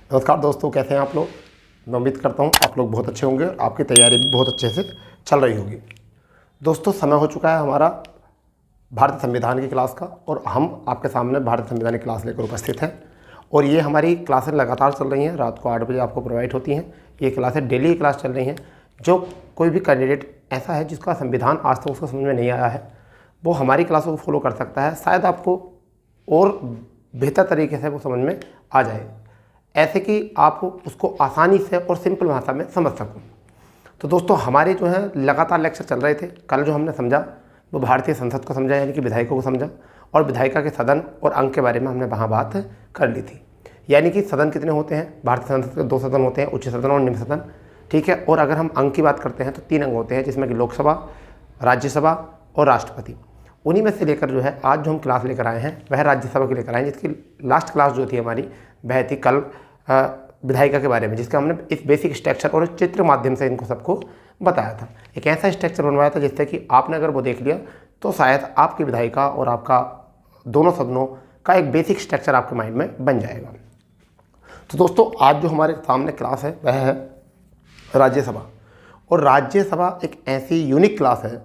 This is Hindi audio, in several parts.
नमस्कार दोस्तों, कैसे हैं आप लोग। मैं उम्मीद करता हूं आप लोग बहुत अच्छे होंगे और आपकी तैयारी भी बहुत अच्छे से चल रही होगी। दोस्तों, समय हो चुका है हमारा भारतीय संविधान की क्लास का और हम आपके सामने भारतीय संविधान की क्लास लेकर उपस्थित हैं। और ये हमारी क्लासें लगातार चल रही हैं, रात को 8 बजे आपको प्रोवाइड होती हैं। ये क्लासें डेली की क्लास चल रही हैं। जो कोई भी कैंडिडेट ऐसा है जिसका संविधान आज तक उसको समझ में नहीं आया है, वो हमारी क्लासों को फॉलो कर सकता है। शायद आपको और बेहतर तरीके से वो समझ में आ जाए, ऐसे कि आप उसको आसानी से और सिंपल भाषा में समझ सको। तो दोस्तों, हमारे जो है लगातार लेक्चर चल रहे थे। कल जो हमने समझा वो भारतीय संसद को समझा, यानी कि विधायिका को समझा, और विधायिका के सदन और अंक के बारे में हमने वहाँ बात कर ली थी। यानी कि सदन कितने होते हैं, भारतीय संसद के 2 सदन होते हैं, उच्च सदन और निम्न सदन। ठीक है। और अगर हम अंक की बात करते हैं तो 3 अंग होते हैं, जिसमें कि लोकसभा, राज्यसभा और राष्ट्रपति। उन्हीं में से लेकर जो है आज जो हम क्लास लेकर आए हैं वह राज्यसभा की लेकर आए हैं, जिसकी लास्ट क्लास जो थी हमारी वह थी कल विधायिका के बारे में, जिसका हमने इस बेसिक स्ट्रक्चर और चित्र माध्यम से इनको सबको बताया था। एक ऐसा स्ट्रक्चर बनवाया था जिससे कि आपने अगर वो देख लिया तो शायद आपकी विधायिका और आपका दोनों सदनों का एक बेसिक स्ट्रक्चर आपके माइंड में बन जाएगा। तो दोस्तों, आज जो हमारे सामने क्लास है वह है राज्यसभा। और राज्यसभा एक ऐसी यूनिक क्लास है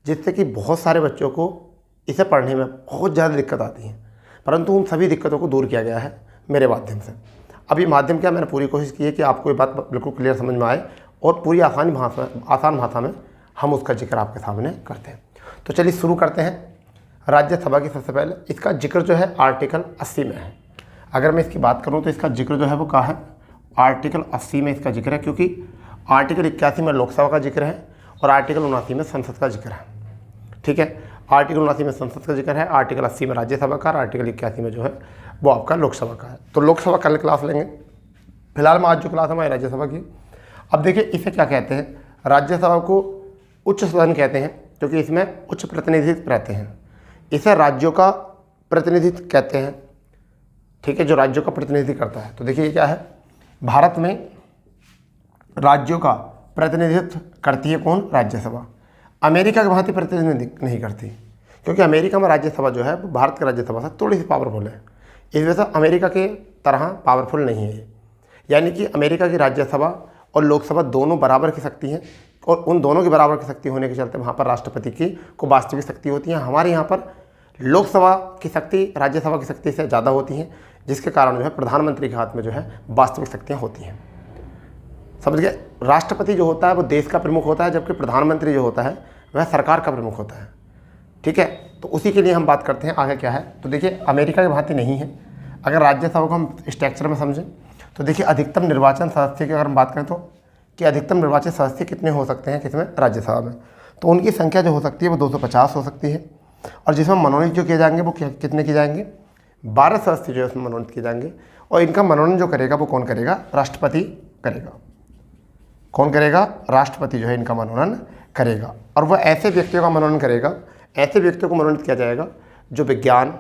जिससे कि बहुत सारे बच्चों को इसे पढ़ने में बहुत ज़्यादा दिक्कत आती है, परंतु उन सभी दिक्कतों को दूर किया गया है मेरे माध्यम से। अब ये माध्यम क्या, मैंने पूरी कोशिश की है कि आपको ये बात बिल्कुल क्लियर समझ में आए और पूरी आसान भाषा में हम उसका जिक्र आपके सामने करते हैं। तो चलिए शुरू करते हैं राज्यसभा की। सबसे पहले इसका जिक्र जो है आर्टिकल 80 में है। अगर मैं इसकी बात करूँ तो इसका जिक्र जो है वो कहाँ है, आर्टिकल 80 में इसका जिक्र है, क्योंकि आर्टिकल 81 में लोकसभा का जिक्र है और आर्टिकल 79 में संसद का जिक्र है। ठीक है। आर्टिकल 79 में संसद का जिक्र है, आर्टिकल 80 में राज्यसभा का, आर्टिकल 81 में जो है वो आपका लोकसभा का है। तो लोकसभा कल क्लास लेंगे, फिलहाल में आज जो क्लास हमारी राज्यसभा की। अब देखिए इसे क्या कहते हैं, राज्यसभा को उच्च सदन कहते हैं क्योंकि इसमें उच्च प्रतिनिधित्व रहते हैं। इसे राज्यों का प्रतिनिधित्व कहते हैं। ठीक है, जो राज्यों का प्रतिनिधित्व करता है। तो देखिए क्या है, भारत में राज्यों का प्रतिनिधित्व करती है कौन, राज्यसभा। अमेरिका की भांति प्रतिनिधित्व नहीं करती, क्योंकि अमेरिका में राज्यसभा जो है वो भारत की राज्यसभा से थोड़ी सी पावरफुल है। इस वजह से अमेरिका के तरह पावरफुल नहीं है। यानी कि अमेरिका की राज्यसभा और लोकसभा दोनों बराबर की शक्ति हैं, और उन दोनों की बराबर की शक्ति होने के चलते वहाँ पर राष्ट्रपति की को वास्तविक शक्ति होती है। हमारे यहाँ पर लोकसभा की शक्ति राज्यसभा की शक्ति से ज़्यादा होती हैं, जिसके कारण जो है प्रधानमंत्री के हाथ में जो है वास्तविक शक्तियाँ होती हैं। समझ गए। राष्ट्रपति जो होता है वो देश का प्रमुख होता है, जबकि प्रधानमंत्री जो होता है वह सरकार का प्रमुख होता है। ठीक है। तो उसी के लिए हम बात करते हैं आगे क्या है। तो देखिए अमेरिका की भांति नहीं है। अगर राज्यसभा को हम स्ट्रक्चर में समझें तो देखिए अधिकतम निर्वाचन सदस्य की अगर हम बात करें तो कि अधिकतम निर्वाचित सदस्य कितने हो सकते हैं किसमें, राज्यसभा में। तो उनकी संख्या जो हो सकती है वो 250 हो सकती है, और जिसमें मनोनीत जो किए जाएंगे वो कितने किए जाएंगे, 12 सदस्य जो है उसमें मनोनीत किए जाएंगे। और इनका मनोनयन जो करेगा वो कौन करेगा, राष्ट्रपति करेगा। कौन करेगा, राष्ट्रपति जो है इनका मनोनयन करेगा। और वह ऐसे व्यक्तियों का मनोनयन करेगा, ऐसे व्यक्तियों को मनोनीत किया जाएगा जो विज्ञान,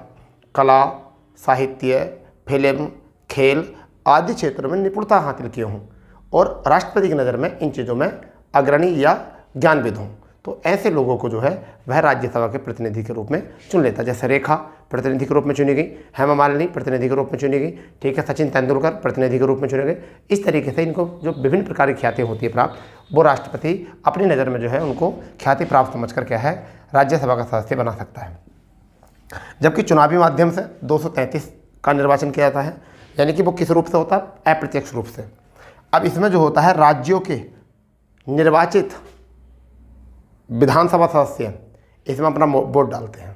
कला, साहित्य, फिल्म, खेल आदि क्षेत्रों में निपुणता हासिल किए हों और राष्ट्रपति की नज़र में इन चीज़ों में अग्रणी या ज्ञानविद हों। तो ऐसे लोगों को जो है वह राज्यसभा के प्रतिनिधि के रूप में चुन लेता है। जैसे रेखा प्रतिनिधि के रूप में चुनी गई, हेमा मालिनी प्रतिनिधि के रूप में चुनी गई। ठीक है। सचिन तेंदुलकर प्रतिनिधि के रूप में चुने गए। इस तरीके से इनको जो विभिन्न प्रकार की ख्याति होती है प्राप्त, वो राष्ट्रपति अपनी नज़र में जो है उनको ख्याति प्राप्त समझ कर क्या है, राज्यसभा का सदस्य बना सकता है। जबकि चुनावी माध्यम से 233 का निर्वाचन किया जाता है, यानी कि वो किस रूप से होता है, अप्रत्यक्ष रूप से। अब इसमें जो होता है राज्यों के निर्वाचित विधानसभा सदस्य इसमें अपना वोट डालते हैं।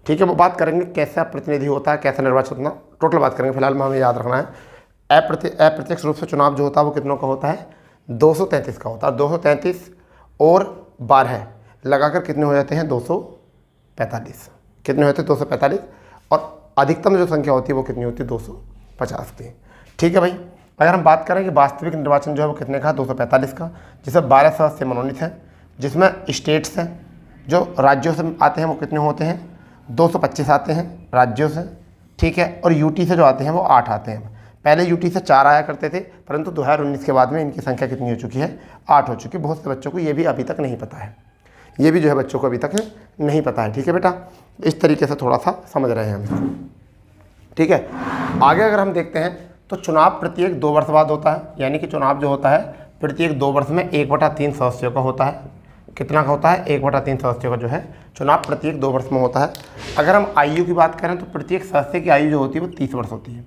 ठीक है। वो बात करेंगे कैसा प्रतिनिधि होता है, कैसा निर्वाचित होता, टोटल बात करेंगे। फिलहाल में हमें याद रखना है अप्रत्यक्ष रूप से चुनाव जो होता है वो कितनों का होता है, 233 का होता है। 233 और 12 लगाकर कितने हो जाते हैं, 245। कितने होते हैं, 245। और अधिकतम जो संख्या होती है वो कितनी होती है, 250 की। ठीक है भाई। अगर हम बात करें कि वास्तविक निर्वाचन जो है वो कितने का, 245 का, जिसमें 12 सदस्य मनोनीत हैं, जिसमें स्टेट्स हैं जो राज्यों से आते हैं वो कितने होते हैं, 225 आते हैं राज्यों से। ठीक है। और यूटी से जो आते हैं वो 8 आते हैं। पहले यूटी से 4 आया करते थे, परंतु 2019 के बाद में इनकी संख्या कितनी हो चुकी है, 8 हो चुकी है। बहुत से बच्चों को ये भी अभी तक नहीं पता है, ये भी जो है बच्चों को अभी तक नहीं पता है। ठीक है बेटा, इस तरीके से थोड़ा सा समझ रहे हैं हम। ठीक है। आगे अगर हम देखते हैं तो चुनाव प्रत्येक 2 वर्ष बाद होता है, यानी कि चुनाव जो होता है प्रत्येक 2 वर्ष में 1/3 सदस्यों का होता है। कितना का होता है? 1/3 सदस्यों का जो है चुनाव प्रत्येक 2 वर्ष में होता है। अगर हम आयु की बात करें तो प्रत्येक सदस्य की आयु जो होती है वो 30 वर्ष होती है।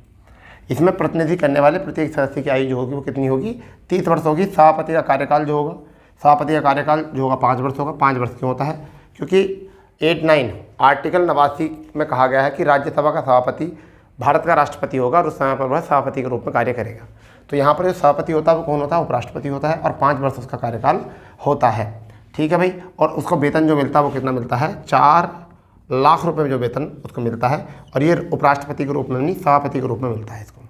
इसमें प्रतिनिधि करने वाले प्रत्येक सदस्य की आयु जो होगी वो कितनी होगी? 30 वर्ष होगी। सभापति का कार्यकाल जो होगा, सभापति का कार्यकाल जो होगा 5 वर्ष होगा। 5 वर्ष क्यों होता है? क्योंकि 89 आर्टिकल 89 में कहा गया है कि राज्यसभा का सभापति भारत का राष्ट्रपति होगा और उस समय पर वह सभापति के रूप में कार्य करेगा। तो यहाँ पर जो सभापति होता है वो कौन होता है? उपराष्ट्रपति होता है और 5 वर्ष उसका कार्यकाल होता है। ठीक है भाई। और उसको वेतन जो मिलता है वो कितना मिलता है? 4 लाख रुपए में जो वेतन उसको मिलता है, और ये उपराष्ट्रपति के रूप में नहीं, सभापति के रूप में मिलता है इसको।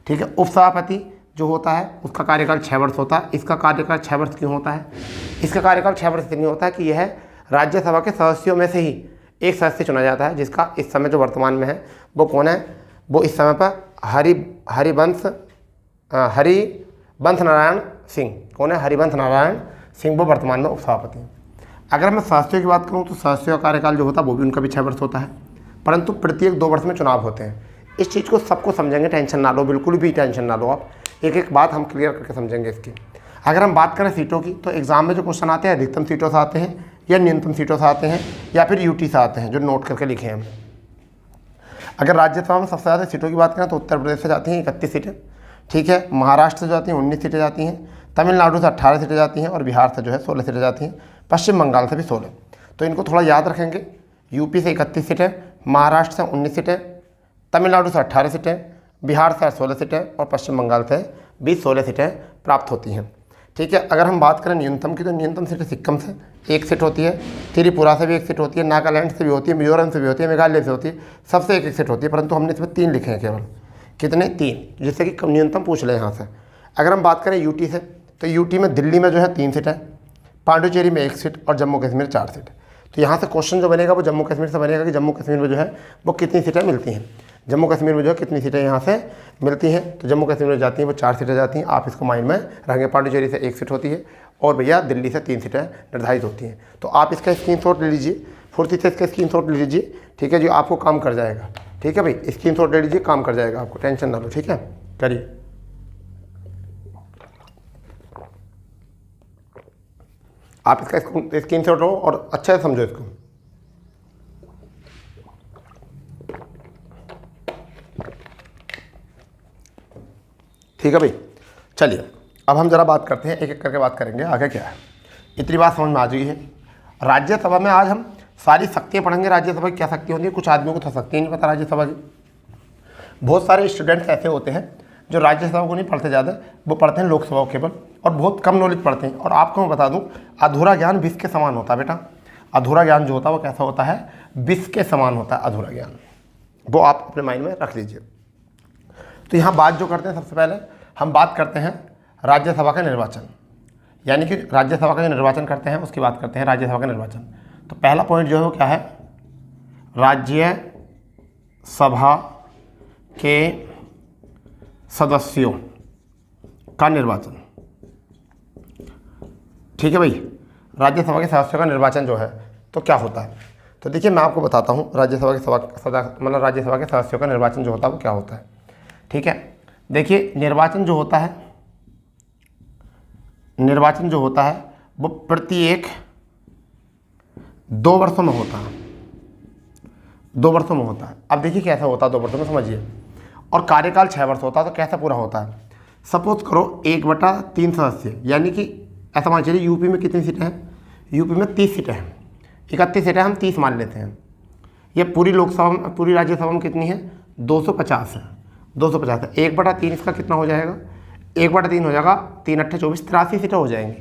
ठीक है। उपसभापति जो होता है उसका कार्यकाल 6 वर्ष होता है। इसका कार्यकाल 6 वर्ष क्यों होता है? इसका कार्यकाल 6 वर्ष इसलिए होता है कि यह राज्यसभा के सदस्यों में से ही एक सदस्य चुना जाता है, जिसका इस समय जो वर्तमान में है वो कौन है? वो इस समय पर हरिवंश नारायण सिंह। कौन है? हरिवंश नारायण सिंह, वो वर्तमान में उपसभापति हैं। अगर मैं सदस्यों की बात करूं तो सदस्यों का कार्यकाल जो होता है वो भी उनका भी 6 वर्ष होता है, परंतु प्रत्येक 2 वर्ष में चुनाव होते हैं। इस चीज़ को सबको समझेंगे, टेंशन ना लो, बिल्कुल भी टेंशन ना लो आप। एक एक बात हम क्लियर करके समझेंगे इसकी। अगर हम बात करें सीटों की तो एग्जाम में जो क्वेश्चन आते हैं अधिकतम सीटों से आते हैं या न्यूनतम सीटों से आते हैं या फिर यूटी से आते हैं, जो नोट करके लिखे हैं। अगर राज्यसभा में सबसे ज़्यादा सीटों की बात करें तो उत्तर प्रदेश से जाती हैं 31 सीटें। ठीक है। महाराष्ट्र से जाती हैं 19 सीटें जाती हैं, तमिलनाडु से 18 सीटें जाती हैं और बिहार से जो है 16 सीटें जाती हैं, पश्चिम बंगाल से भी 16। तो इनको थोड़ा याद रखेंगे। यूपी से 31 सीटें, महाराष्ट्र से 19 सीटें, तमिलनाडु से 18 सीटें, बिहार से 16 सीटें और पश्चिम बंगाल से भी 16 सीटें प्राप्त होती हैं। ठीक है। अगर हम बात करें न्यूनतम की तो न्यूनतम सीटें सिक्किम से 1 सीट होती है, त्रिपुरा से भी 1 सीट होती है, नागालैंड से भी होती है, मिजोरम से भी होती है, मेघालय से होती है, सबसे 1 सीट होती है, परंतु हमने इसमें 3 लिखे हैं केवल। कितने? 3, जिससे कि न्यूनतम पूछ लें यहाँ से। अगर हम बात करें यूटी से तो यूटी में दिल्ली में जो है 3 सीट है, पांडुचेरी में 1 सीट और जम्मू कश्मीर 4 सीट। तो यहाँ से क्वेश्चन जो बनेगा वो जम्मू कश्मीर से बनेगा कि जम्मू कश्मीर में जो है वो कितनी सीटें मिलती हैं। जम्मू कश्मीर में जो है कितनी सीटें यहाँ से मिलती हैं, तो जम्मू कश्मीर में जाती हैं वो 4 सीटें जाती हैं। आप इसको माइंड में रखेंगे। पांडुचेरी से 1 सीट होती है और भैया दिल्ली से 3 सीटें निर्धारित होती हैं। तो आप इसका स्क्रीनशॉट ले लीजिए, फुर्ती से इसका स्क्रीनशॉट ले लीजिए। ठीक है जी, आपको काम कर जाएगा। ठीक है भाई, स्क्रीनशॉट ले लीजिए, काम कर जाएगा आपको, टेंशन ना लो। ठीक है, करिए। आप इसका स्क्रीनशॉट लो और अच्छे से समझो इसको। ठीक है भाई, चलिए अब हम जरा बात करते हैं, एक एक करके बात करेंगे आगे क्या है। इतनी बात समझ में आ गई है। राज्यसभा में आज हम सारी शक्तियाँ पढ़ेंगे। राज्यसभा की क्या शक्ति होती है, कुछ आदमियों को तो शक्ति नहीं पता राज्यसभा की। बहुत सारे स्टूडेंट्स ऐसे होते हैं जो राज्यसभा को नहीं पढ़ते ज़्यादा, वो पढ़ते हैं लोकसभा को केवल, और बहुत कम नॉलेज पढ़ते हैं। और आपको मैं बता दूं, अधूरा ज्ञान विष के समान होता है बेटा। अधूरा ज्ञान जो होता है वो कैसा होता है, विष के समान होता है अधूरा ज्ञान। वो आप अपने माइंड में रख लीजिए। तो यहाँ बात जो करते हैं, सबसे पहले हम बात करते हैं राज्यसभा का निर्वाचन, यानी कि राज्यसभा का जो निर्वाचन करते हैं उसकी बात करते हैं, राज्यसभा का निर्वाचन। तो पहला पॉइंट जो है वो क्या है, राज्यसभा के सदस्यों का निर्वाचन। ठीक है भाई, राज्यसभा के सदस्यों का निर्वाचन जो है तो क्या होता है। तो देखिए मैं आपको बताता हूँ राज्यसभा के राज्यसभा के सदस्यों का निर्वाचन जो होता है वो क्या होता है। ठीक है, देखिए निर्वाचन जो होता है वो प्रत्येक 2 वर्षों में होता है। 2 वर्षों में होता है। अब देखिए कैसा होता है 2 वर्षों में, समझिए। और कार्यकाल 6 वर्ष होता है। तो कैसा पूरा होता है, सपोज करो 1/3 सदस्य, यानी कि ऐसा मान चलिए यूपी में कितनी सीटें हैं, यूपी में 30 सीटें हैं, 31 सीटें हम 30 मान लेते हैं। ये पूरी लोकसभा में, पूरी राज्यसभा में कितनी है, 250 है। 250 है, 1/3 इसका कितना हो जाएगा, 1/3 हो जाएगा, 3 × 8 = 24, 83 सीटें हो जाएंगी।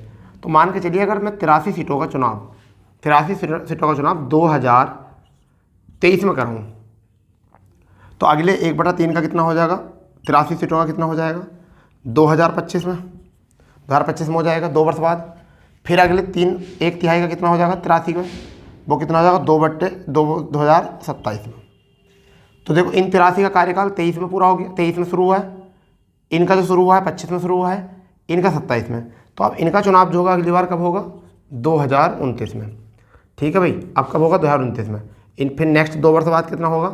तो मान के चलिए अगर मैं 83 सीटों का चुनाव 2023 में करूँ तो अगले 1/3 का कितना हो जाएगा, 83 सीटों का कितना हो जाएगा, 2025 में, 2025 में हो जाएगा 2 वर्ष बाद। फिर अगले 1/3 का कितना हो जाएगा 83 में, वो कितना हो जाएगा 2027 में। तो देखो इन 83 का कार्यकाल 23 में पूरा हो गया, 23 में शुरू हुआ है, इनका जो शुरू हुआ है 25 में शुरू हुआ है, इनका 27 में। तो अब इनका चुनाव जो होगा अगली बार कब होगा, 2029 में। ठीक है भाई, अब कब होगा, 2029 में। फिर नेक्स्ट 2 वर्ष बाद कितना होगा,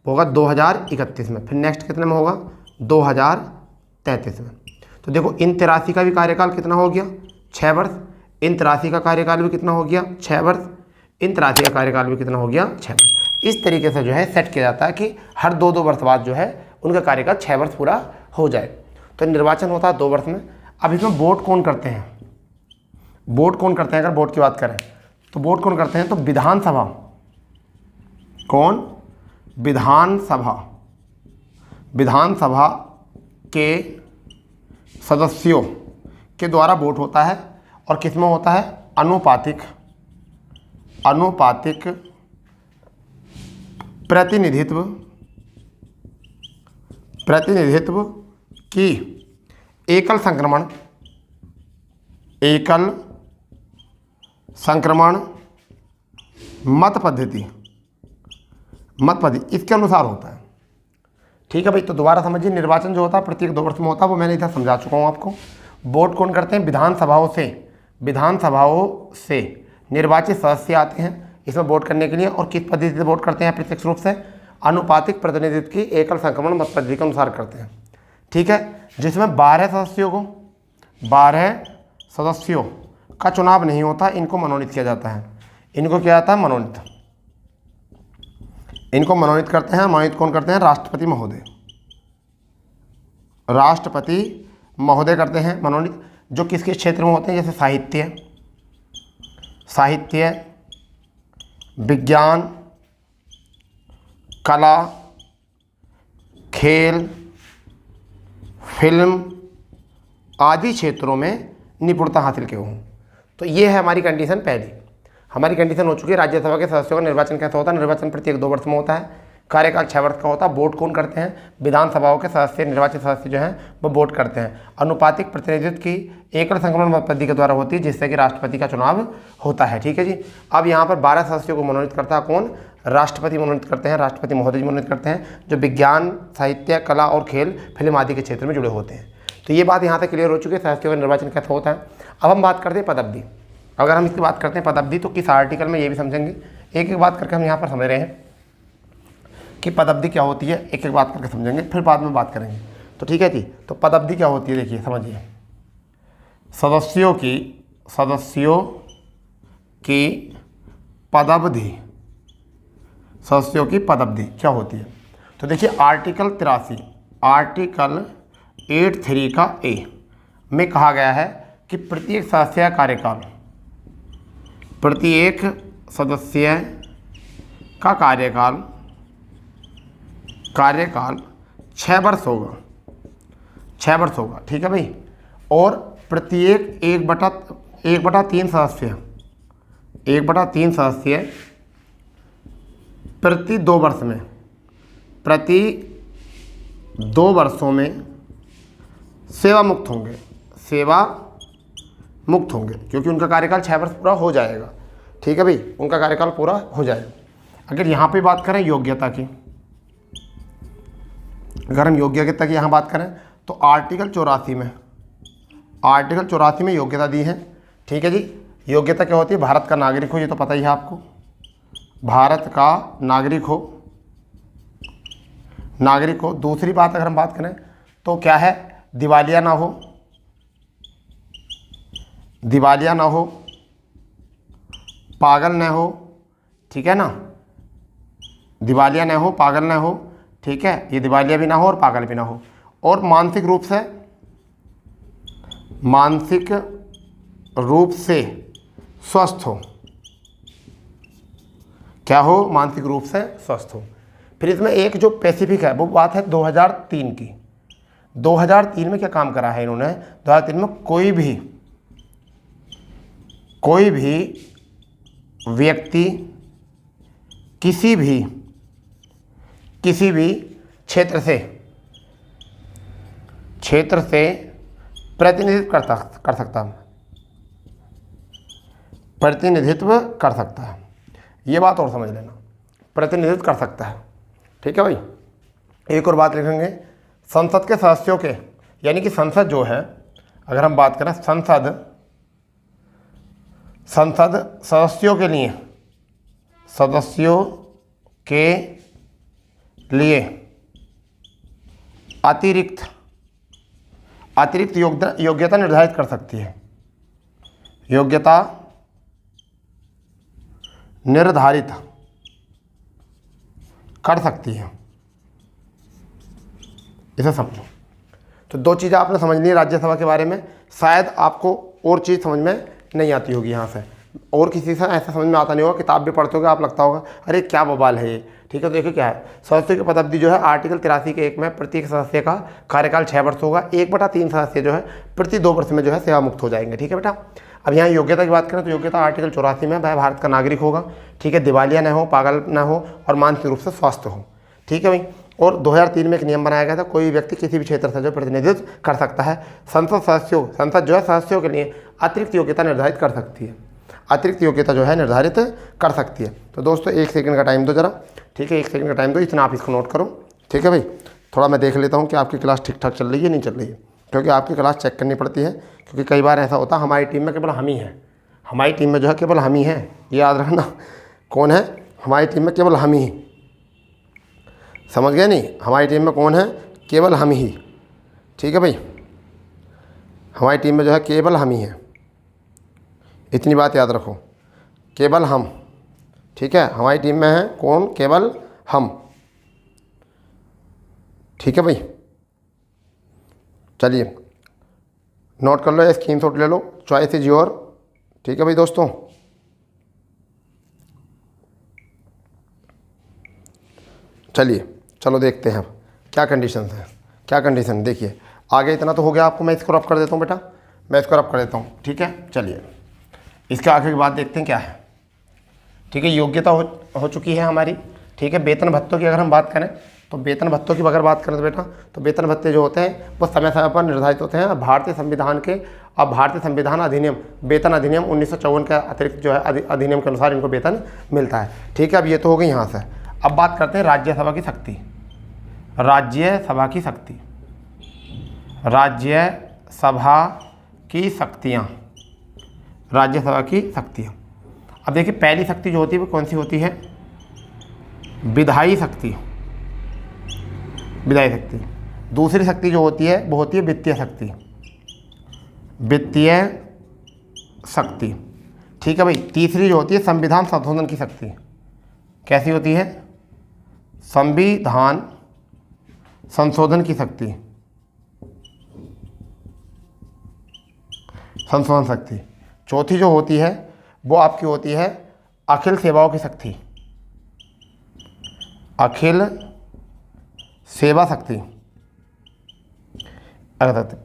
2031 में। फिर नेक्स्ट कितने में होगा, 2032 33 में। तो देखो इन 83 का भी कार्यकाल कितना हो गया, 6 वर्ष। इन 83 का कार्यकाल भी कितना हो गया, 6 वर्ष। इन 83 का कार्यकाल भी कितना हो गया, 6 वर्ष। इस तरीके से जो है सेट किया जाता है कि हर 2-2 वर्ष बाद जो है उनका कार्यकाल 6 वर्ष पूरा हो जाए। तो निर्वाचन होता है 2 वर्ष में। अब इसमें वोट कौन करते हैं, वोट कौन करते हैं, अगर वोट की बात करें तो वोट कौन करते हैं, तो विधानसभा, कौन, विधानसभा, विधानसभा के सदस्यों के द्वारा वोट होता है। और किस में होता है, अनुपातिक, अनुपातिक प्रतिनिधित्व, प्रतिनिधित्व की एकल संक्रमण, एकल संक्रमण मत पद्धति, मत पद्धति इसके अनुसार होता है। ठीक है भाई। तो दोबारा समझिए, निर्वाचन जो होता है प्रत्येक 2 वर्ष में होता है, वो मैंने इधर समझा चुका हूँ आपको। वोट कौन करते हैं, विधानसभाओं से, विधानसभाओं से निर्वाचित सदस्य आते हैं इसमें वोट करने के लिए। और किस पद्धति से वोट करते हैं, प्रत्यक्ष रूप से अनुपातिक प्रतिनिधित्व की एकल संक्रमण मत पद्धति के अनुसार करते हैं। ठीक है। जिसमें 12 सदस्यों को, 12 सदस्यों का चुनाव नहीं होता, इनको मनोनीत किया जाता है। इनको क्या जाता है, मनोनीत, इनको मनोनीत करते हैं। मनोनीत कौन करते हैं, राष्ट्रपति महोदय, राष्ट्रपति महोदय करते हैं मनोनीत। जो किस किस क्षेत्र में होते हैं, जैसे साहित्य, साहित्य, विज्ञान, कला, खेल, फिल्म आदि क्षेत्रों में निपुणता हासिल किए हों। तो ये है हमारी कंडीशन पहली। हमारी कंडीशन हो चुकी है राज्यसभा के सदस्यों का निर्वाचन कैसे होता है, निर्वाचन प्रत्येक 2 वर्ष में होता है, कार्यकाल 6 वर्ष का होता है। वोट कौन करते हैं, विधानसभाओं के सदस्य, निर्वाचित सदस्य जो हैं वो वोट करते हैं। अनुपातिक प्रतिनिधित्व की एकल संक्रमण मत पद्धति के द्वारा होती है, जिससे कि राष्ट्रपति का चुनाव होता है। ठीक है जी। अब यहाँ पर 12 सदस्यों को मनोनीत करता है कौन, राष्ट्रपति मनोनीत करते हैं, राष्ट्रपति महोदय जी मनोनीत करते हैं, जो विज्ञान, साहित्य, कला और खेल, फिल्म आदि के क्षेत्र में जुड़े होते हैं। तो ये बात यहाँ तक क्लियर हो चुकी है, सदस्यों का निर्वाचन कैसे होता है। अब हम बात करते हैं पदअवधि। अगर हम इसकी बात करते हैं पदअवधि, तो किस आर्टिकल में ये भी समझेंगे। एक एक बात करके हम यहाँ पर समझ रहे हैं कि पदअवधि क्या होती है, एक एक बात करके समझेंगे, फिर बाद में बात करेंगे। तो ठीक है जी। तो पदअवधि क्या होती है, देखिए समझिए। सदस्यों की, सदस्यों की पदअवधि, सदस्यों की पदअवधि क्या होती है। तो देखिए आर्टिकल 83, आर्टिकल 83 का ए में कहा गया है कि प्रत्येक सदस्य का कार्यकाल, प्रत्येक सदस्य का कार्यकाल, कार्यकाल 6 वर्ष होगा, 6 वर्ष होगा। ठीक है भाई। और प्रत्येक 1/3 सदस्य, 1/3 सदस्य प्रति 2 वर्ष में, प्रति 2 वर्षों में सेवा मुक्त होंगे, सेवा मुक्त होंगे, क्योंकि उनका कार्यकाल 6 वर्ष पूरा हो जाएगा। ठीक है भाई, उनका कार्यकाल पूरा हो जाएगा। अगर यहाँ पे बात करें योग्यता की, अगर हम योग्यता की यहाँ बात करें तो आर्टिकल 84 में, आर्टिकल 84 में योग्यता दी है। ठीक है जी। योग्यता क्या होती है, भारत का नागरिक हो, ये तो पता ही है आपको, भारत का नागरिक हो, नागरिक हो। दूसरी बात अगर हम बात करें तो क्या है, दिवालिया ना हो, दिवालिया ना हो, पागल ना हो। ठीक है ना, दिवालिया ना हो, पागल ना हो। ठीक है, ये दिवालिया भी ना हो और पागल भी ना हो। और मानसिक रूप से, मानसिक रूप से स्वस्थ हो, क्या हो, मानसिक रूप से स्वस्थ हो। फिर इसमें एक जो स्पेसिफिक है वो बात है 2003 की। 2003 में क्या काम करा है इन्होंने, 2003 में कोई भी व्यक्ति किसी भी क्षेत्र से प्रतिनिधित्व कर सकता है, प्रतिनिधित्व कर सकता है। ये बात और समझ लेना, प्रतिनिधित्व कर सकता है। ठीक है भाई। एक और बात लिखेंगे, संसद के सदस्यों के, यानी कि संसद जो है, अगर हम बात करें संसद सदस्यों के लिए, सदस्यों के लिए अतिरिक्त अतिरिक्त योग्यता निर्धारित कर सकती है, योग्यता निर्धारित कर सकती है, इसे समझो। तो दो चीज़ें आपने समझनी है राज्यसभा के बारे में। शायद आपको और चीज़ समझ में नहीं आती होगी यहाँ से, और किसी से ऐसा समझ में आता नहीं होगा, किताब भी पढ़ते होगे आप, लगता होगा अरे क्या बवाल है ये। ठीक है, तो देखिए क्या है, सदस्यों की पदावधि जो है आर्टिकल 83 के 1 में प्रत्येक सदस्य का कार्यकाल 6 वर्ष होगा। 1/3 सदस्य जो है प्रति 2 वर्ष में जो है सेवा मुक्त हो जाएंगे। ठीक है बेटा। अब यहाँ योग्यता की बात करें तो योग्यता आर्टिकल 84 में वह भारत का नागरिक होगा। ठीक है, दिवालिया न हो, पागल न हो और मानसिक रूप से स्वस्थ हो। ठीक है भाई। और 2003 में एक नियम बनाया गया था, कोई व्यक्ति किसी भी क्षेत्र से जो प्रतिनिधित्व कर सकता है। संसद जो है सदस्यों के लिए अतिरिक्त योग्यता निर्धारित कर सकती है, अतिरिक्त योग्यता जो है निर्धारित कर सकती है। तो दोस्तों 1 सेकंड का टाइम दो जरा। ठीक है, 1 सेकंड का टाइम दो, इतना आप इसको नोट करो। ठीक है भाई, थोड़ा मैं देख लेता हूँ कि आपकी क्लास ठीक ठाक चल रही है नहीं चल रही है, क्योंकि आपकी क्लास चेक करनी पड़ती है। क्योंकि कई बार ऐसा होता है हमारी टीम में केवल हम ही हैं, हमारी टीम में जो है केवल हम ही हैं, ये याद रखना। कौन है हमारी टीम में? केवल हम ही। समझ गए नहीं? हमारी टीम में कौन है? केवल हम ही। ठीक है भाई, हमारी टीम में जो है केवल हम ही हैं, इतनी बात याद रखो, केवल हम। ठीक है, हमारी टीम में है कौन? केवल हम। ठीक है भाई, चलिए नोट कर लो या स्क्रीनशॉट ले लो, चॉइस इज योर। ठीक है भाई दोस्तों, चलिए चलो देखते हैं अब क्या कंडीशंस हैं, क्या कंडीशन। देखिए आगे इतना तो हो गया आपको, मैं इसको रब कर देता हूँ बेटा, मैं इसको रब कर देता हूँ। ठीक है, चलिए इसके आगे की बात देखते हैं क्या है। ठीक है, योग्यता हो चुकी है हमारी। ठीक है, वेतन भत्तों की अगर हम बात करें तो वेतन भत्तों की अगर बात करें तो बेटा, तो वेतन भत्ते जो होते हैं वो समय समय पर निर्धारित होते हैं। भारतीय संविधान के, अब भारतीय संविधान अधिनियम, वेतन अधिनियम 1954 के अतिरिक्त जो है अधिनियम के अनुसार इनको वेतन मिलता है। ठीक है, अब ये तो हो गई यहाँ से। अब बात करते हैं राज्यसभा की शक्ति, राज्यसभा की शक्ति, राज्यसभा की शक्तियाँ, राज्यसभा की शक्तियाँ। अब देखिए पहली शक्ति जो होती है वो कौन सी होती है? विधायी शक्ति, विधायी शक्ति। दूसरी शक्ति जो होती है वो होती है वित्तीय शक्ति, वित्तीय शक्ति। ठीक है भाई, तीसरी जो होती है संविधान संशोधन की शक्ति। कैसी होती है? संविधान संशोधन की शक्ति, संशोधन शक्ति। चौथी जो होती है वो आपकी होती है अखिल सेवाओं की शक्ति, अखिल सेवा शक्ति।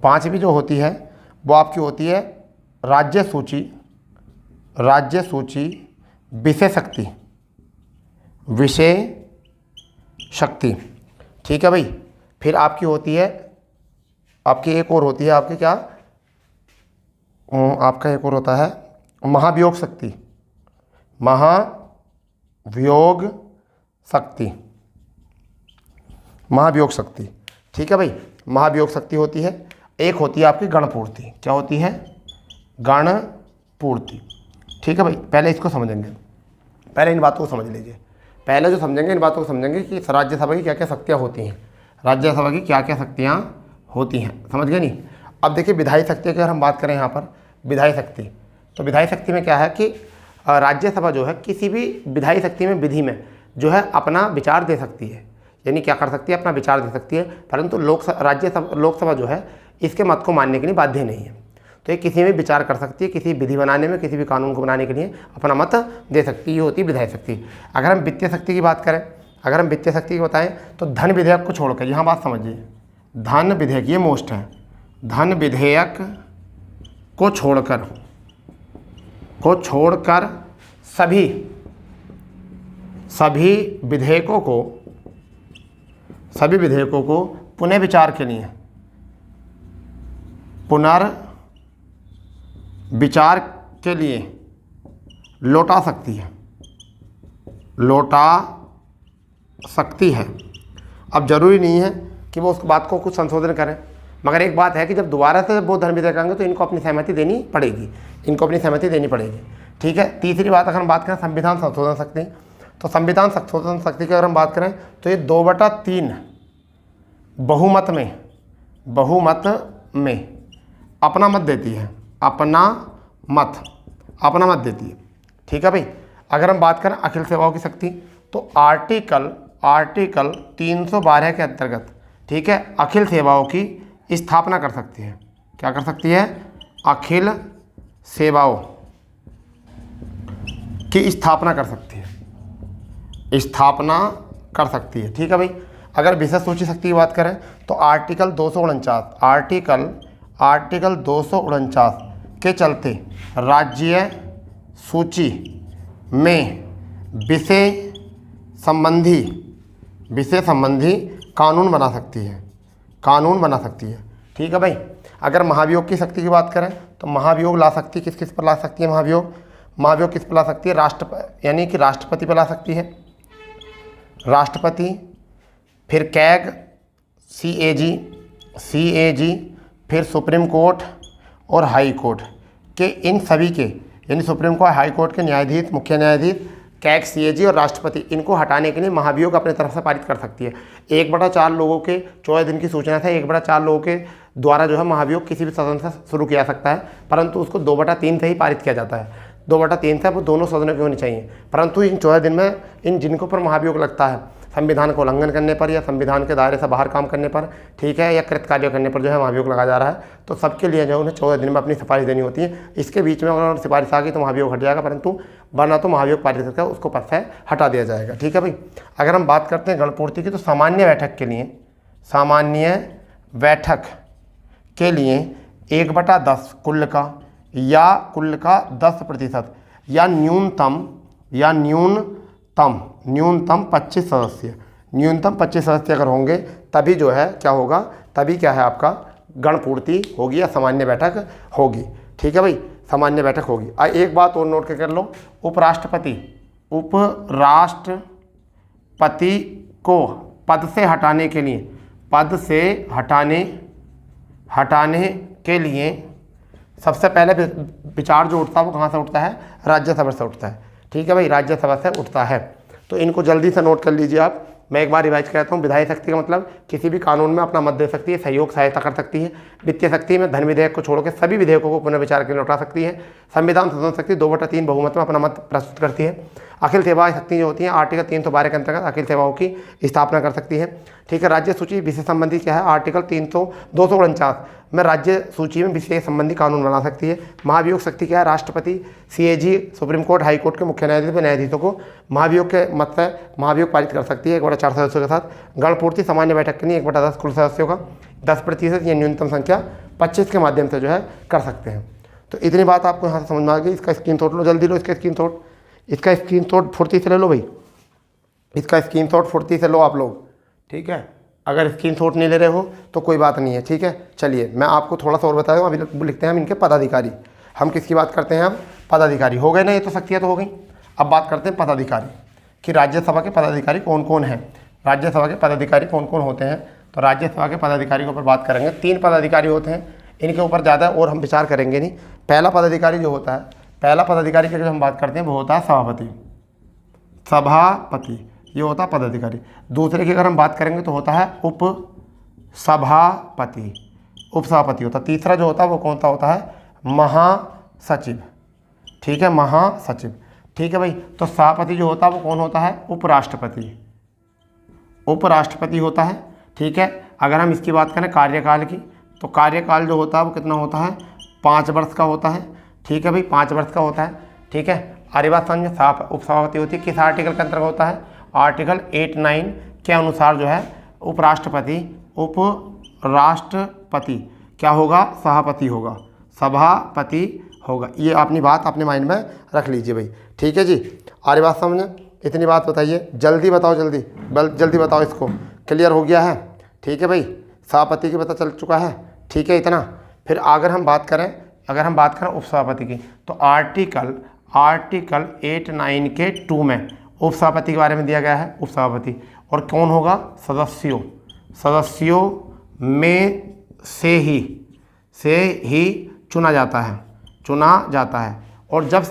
पांचवी जो होती है वो आपकी होती है राज्य सूची, राज्य सूची विषय शक्ति, विषय शक्ति। ठीक है भाई, फिर आपकी होती है, आपकी एक और होती है, आपकी क्या, आपका एक और होता है महाभियोग शक्ति, महाभियोग शक्ति, महाभियोग शक्ति। ठीक है भाई, महाभियोग शक्ति होती है। एक होती है आपकी गणपूर्ति। क्या होती है? गणपूर्ति। ठीक है भाई, पहले इसको समझेंगे, पहले इन बातों को समझ लीजिए। पहले जो समझेंगे इन बातों को समझेंगे कि राज्यसभा की क्या क्या शक्तियाँ होती हैं, राज्यसभा की क्या क्या शक्तियाँ होती हैं। समझ गए नहीं? अब देखिए विधायी शक्ति की अगर हम बात करें यहाँ पर, विधायी शक्ति, तो विधायी शक्ति में क्या है कि राज्यसभा जो है किसी भी विधायी शक्ति में, विधि में जो है अपना विचार दे सकती है, यानी क्या कर सकती है? अपना विचार दे सकती है। परंतु लोकसभा जो है इसके मत को मानने के लिए बाध्य नहीं है। तो ये किसी में विचार कर सकती है, किसी विधि बनाने में, किसी भी कानून को बनाने के लिए अपना मत दे सकती है, ये होती है विधायी शक्ति। अगर हम वित्तीय शक्ति की बात करें, अगर हम वित्तीय शक्ति की बताएं तो धन विधेयक को छोड़कर, यहाँ बात समझिए, धन विधेयक ये मोस्ट है, धन विधेयक को छोड़कर सभी विधेयकों को पुनर्विचार के लिए लौटा सकती है। अब जरूरी नहीं है कि वो उस बात को कुछ संशोधन करें, मगर एक बात है कि जब दोबारा से वो धन विधेयक आएंगे तो इनको अपनी सहमति देनी पड़ेगी, ठीक है। तीसरी बात अगर हम बात करें संविधान संशोधन शक्ति, तो संविधान संशोधन शक्ति की अगर हम बात करें तो ये 2/3 बहुमत में अपना मत देती है, अपना मत देती है। ठीक है भाई। अगर हम बात करें अखिल सेवाओं की शक्ति, तो आर्टिकल 312 के अंतर्गत, ठीक है, अखिल सेवाओं की स्थापना कर सकती है। क्या कर सकती है? अखिल सेवाओं की स्थापना कर सकती है, स्थापना कर सकती है। ठीक है भाई। अगर विशेष सूची शक्ति की बात करें तो आर्टिकल 249 के चलते राज्य सूची में विषय संबंधी कानून बना सकती है। ठीक है भाई। अगर महाभियोग की शक्ति की बात करें तो महाभियोग ला सकती, किस पर ला सकती है? महाभियोग किस पर ला सकती है? यानी कि राष्ट्रपति पर ला सकती है, राष्ट्रपति, फिर कैग, CAG, फिर सुप्रीम कोर्ट और हाई कोर्ट के, इन सभी के, यानी सुप्रीम कोर्ट, हाई कोर्ट के न्यायाधीश, मुख्य न्यायाधीश, कैग, CAG और राष्ट्रपति, इनको हटाने के लिए महाभियोग अपने तरफ से पारित कर सकती है। 1/4 लोगों के 14 दिन की सूचना से 1/4 लोगों के द्वारा जो है महाभियोग किसी भी सदन से शुरू किया सकता है, परंतु उसको 2/3 से ही पारित किया जाता है। 2/3 से वो दोनों सदनों की होनी चाहिए। परंतु इन 14 दिन में इन जिनको पर महाभियोग लगता है, संविधान को उल्लंघन करने पर या संविधान के दायरे से बाहर काम करने पर, ठीक है, या कृत कार्य करने पर जो है महाभियोग लगाया जा रहा है, तो सबके लिए जो उन्हें 14 दिन में अपनी सिफारिश देनी होती है। इसके बीच में अगर सिफारिश आ गई तो महाभियोग हट जाएगा, परंतु वरना तो महाभियोग पारित करके उसको पद से हटा दिया जाएगा। ठीक है भाई। अगर हम बात करते हैं गणपूर्ति की, तो सामान्य बैठक के लिए 1/10 कुल का 10% या न्यूनतम 25 सदस्य, अगर होंगे तभी जो है क्या होगा, तभी क्या है आपका गणपूर्ति होगी या सामान्य बैठक होगी। ठीक है भाई। सामान्य बैठक होगी। एक बात और नोट कर लो, उपराष्ट्रपति को पद से हटाने के लिए सबसे पहले विचार जो उठता है वो कहाँ से उठता है? राज्यसभा से उठता है। ठीक है भाई। राज्यसभा से उठता है। तो इनको जल्दी से नोट कर लीजिए आप। मैं एक बार रिवाइज करता हूँ। विधायी शक्ति का मतलब किसी भी कानून में अपना मत दे सकती है, सहायता कर सकती है। वित्तीय शक्ति में धन विधेयक को छोड़कर सभी विधेयकों को पुनर्विचार के लिए उठा सकती है। संविधान शोधन शक्ति 2/3 बहुमत में अपना मत प्रस्तुत करती है। अखिल सेवा शक्ति जो होती है आर्टिकल 312 के अंतर्गत अखिल सेवाओं की स्थापना कर सकती है। ठीक है। राज्य सूची विषय संबंधी क्या है? आर्टिकल 249 में राज्य सूची में विषय संबंधी कानून बना सकती है। महाभियोग शक्ति क्या है? राष्ट्रपति, CAG, supreme court, high court के मुख्य न्यायाधीशों को महाभियोग के मत से महाभियोग पारित कर सकती है 1/4 सदस्यों के साथ। गणपूर्ति सामान्य बैठक के लिए 1/10 कुल सदस्यों का 10% या न्यूनतम संख्या 25 के माध्यम से जो है कर सकते हैं। तो इतनी बात आपको यहाँ से समझ में आ गई। इसका स्क्रीनशॉट लो, जल्दी लो इसका स्क्रीनशॉट फुर्ती से ले लो भाई, इसका स्क्रीनशॉट फुर्ती से लो आप लोग। ठीक है। अगर स्क्रीनशॉट नहीं ले रहे हो तो कोई बात नहीं है। ठीक है। चलिए मैं आपको थोड़ा सा और बता दूँ। अभी लिखते हैं हम इनके पदाधिकारी। हम किसकी बात करते हैं? हम पदाधिकारी। हो गए ना, ये तो शक्तियाँ तो हो गई। अब बात करते हैं पदाधिकारी कि राज्यसभा के पदाधिकारी कौन कौन हैं। राज्यसभा के पदाधिकारी कौन कौन होते हैं? तो राज्यसभा के पदाधिकारी के ऊपर बात करेंगे। 3 पदाधिकारी होते हैं, इनके ऊपर ज़्यादा और हम विचार करेंगे नहीं। पहला पदाधिकारी जो होता है, पहला पदाधिकारी की जो हम बात करते हैं वो होता है सभापति, ये होता है पदाधिकारी। दूसरे की अगर हम बात करेंगे तो होता है उपसभापति होता है। तीसरा जो होता है वो कौन सा होता है? महासचिव। ठीक है, महासचिव। ठीक है भाई। तो सभापति जो होता है वो कौन होता है? उपराष्ट्रपति होता है। ठीक है। अगर हम इसकी बात करें कार्यकाल की, तो कार्यकाल जो होता है वो कितना होता है? 5 वर्ष का होता है। ठीक है भाई, 5 वर्ष का होता है। ठीक है। अरे बात समझ में, उपसभापति होती है किस आर्टिकल के अंतर्गत होता है? आर्टिकल 8-9 के अनुसार जो है उपराष्ट्रपति क्या होगा? सभापति होगा। ये अपनी बात अपने माइंड में रख लीजिए भाई। ठीक है जी। आरी बात समझे? इतनी बात बताइए, जल्दी बताओ, जल्दी बताओ। इसको क्लियर हो गया है? ठीक है भाई। सभापति की पता चल चुका है। ठीक है, इतना। फिर अगर हम बात करें उपसभापति की, तो आर्टिकल 8-9 के 2 में उपसभापति के बारे में दिया गया है। उपसभापति और कौन होगा? सदस्यों में से ही चुना जाता है। और जब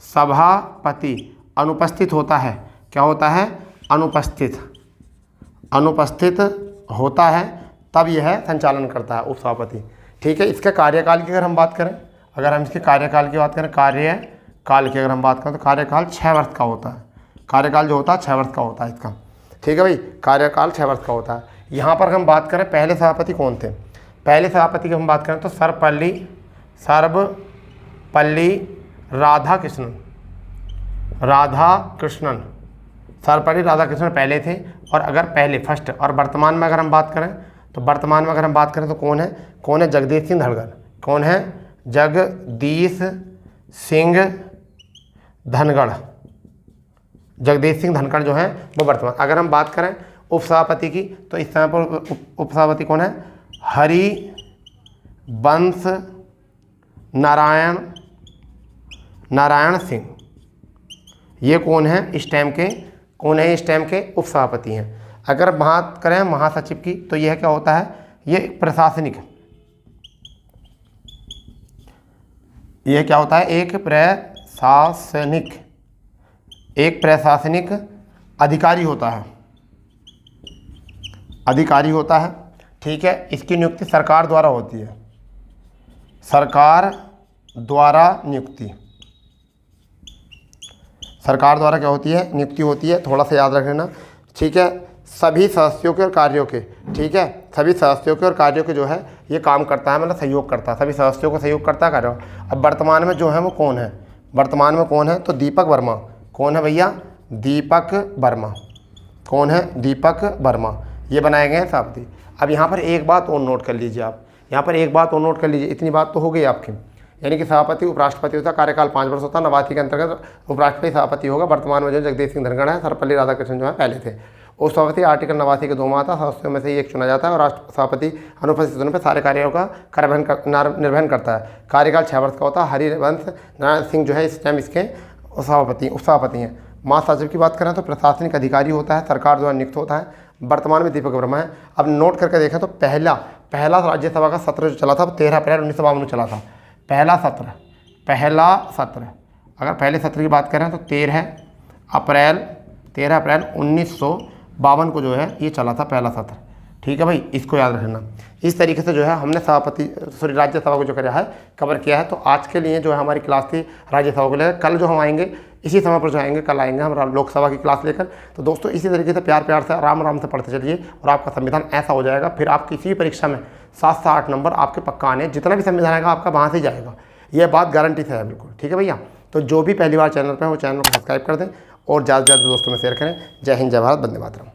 सभापति अनुपस्थित होता है, क्या होता है? अनुपस्थित होता है, तब यह संचालन करता है उपसभापति। ठीक है, इसके कार्यकाल की अगर हम बात करें, अगर हम इसके कार्यकाल की बात करें, कार्यकाल की अगर हम बात करें तो कार्यकाल 6 वर्ष का होता है। कार्यकाल जो होता है 6 वर्ष का होता है इसका। ठीक है भाई, कार्यकाल 6 वर्ष का होता है। यहाँ पर हम बात करें पहले सभापति कौन थे, पहले सभापति की हम बात करें तो सर्वपल्ली राधाकृष्णन, सर्वपल्ली राधाकृष्णन पहले थे। और अगर पहले फर्स्ट, और वर्तमान में अगर हम बात करें तो वर्तमान में अगर हम बात करें तो कौन है जगदीश सिंह धनखड़। कौन है? जगदीश सिंह धनखड़ जो है वो वर्तमान। अगर हम बात करें उपसभापति की तो इस समय पर उपसभापति कौन है? हरिवंश नारायण सिंह। ये कौन है? इस टाइम के उपसभापति हैं। अगर बात करें महासचिव की तो यह क्या होता है? ये प्रशासनिक, यह क्या होता है? एक प्रशासनिक अधिकारी होता है। ठीक है, इसकी नियुक्ति सरकार द्वारा होती है, सरकार द्वारा क्या होती है? नियुक्ति होती है। थोड़ा सा याद रख लेना। ठीक है, सभी सदस्यों के और कार्यों के, ठीक है, सभी सदस्यों के और कार्यों के जो है ये काम करता है, मतलब सहयोग करता है, सभी सदस्यों को सहयोग करता है कार्यों। अब वर्तमान में जो है वो कौन है? वर्तमान में कौन है? तो दीपक वर्मा। कौन है भैया? दीपक वर्मा। कौन है? दीपक वर्मा। ये बनाए गए हैं सभापति। अब यहाँ पर एक बात और नोट कर लीजिए आप, यहाँ पर एक बात और नोट कर लीजिए। इतनी बात तो हो गई आपकी, यानी कि सभापति उपराष्ट्रपति होता है, कार्यकाल 5 वर्ष होता है। नवासी के अंतर्गत उपराष्ट्रपति सभापति होगा। वर्तमान में जो जगदीश सिंह धनखड़ है, सर्वपल्ली राधाकृष्णन जो है पहले थे। उपसभापति आर्टिकल 89 के 2 में आता है, सदस्यों में से एक चुना जाता है और राष्ट्र सभापति अनुपस्थित होने पर सारे कार्यों का निर्वहन करता है। कार्यकाल 6 वर्ष का होता है। हरिवंश नारायण सिंह जो है इस टाइम इसके उपसभापति हैं। महासचिव की बात करें तो प्रशासनिक अधिकारी होता है, सरकार द्वारा नियुक्त होता है। वर्तमान में दीपक वर्मा है। अब नोट करके देखें तो पहला राज्यसभा का सत्र जो चला था 13 अप्रैल 1952 चला था। पहला सत्र अगर पहले सत्र की बात करें तो 13 अप्रैल 1952 को जो है ये चला था पहला सत्र। ठीक है भाई, इसको याद रखना। इस तरीके से जो है हमने राज्यसभा को जो कवर किया है। तो आज के लिए जो है हमारी क्लास थी राज्यसभा को लेकर। कल जो हम आएंगे इसी समय पर जो आएंगे, कल आएंगे हम लोकसभा की क्लास लेकर। तो दोस्तों इसी तरीके से प्यार से आराम से पढ़ते चलिए और आपका संविधान ऐसा हो जाएगा, फिर आप किसी भी परीक्षा में 7 से 8 नंबर आपके पक्का आने, जितना भी संविधान आएगा आपका वहाँ से ही जाएगा। यह बात गारंटी से है बिल्कुल। ठीक है भैया, तो जो भी पहली बार चैनल पर है वो चैनल को सब्सक्राइब कर दें और ज़्यादा से ज़्यादा दोस्तों में शेयर करें। जय हिंद, जय भारत, वंदे मातरम।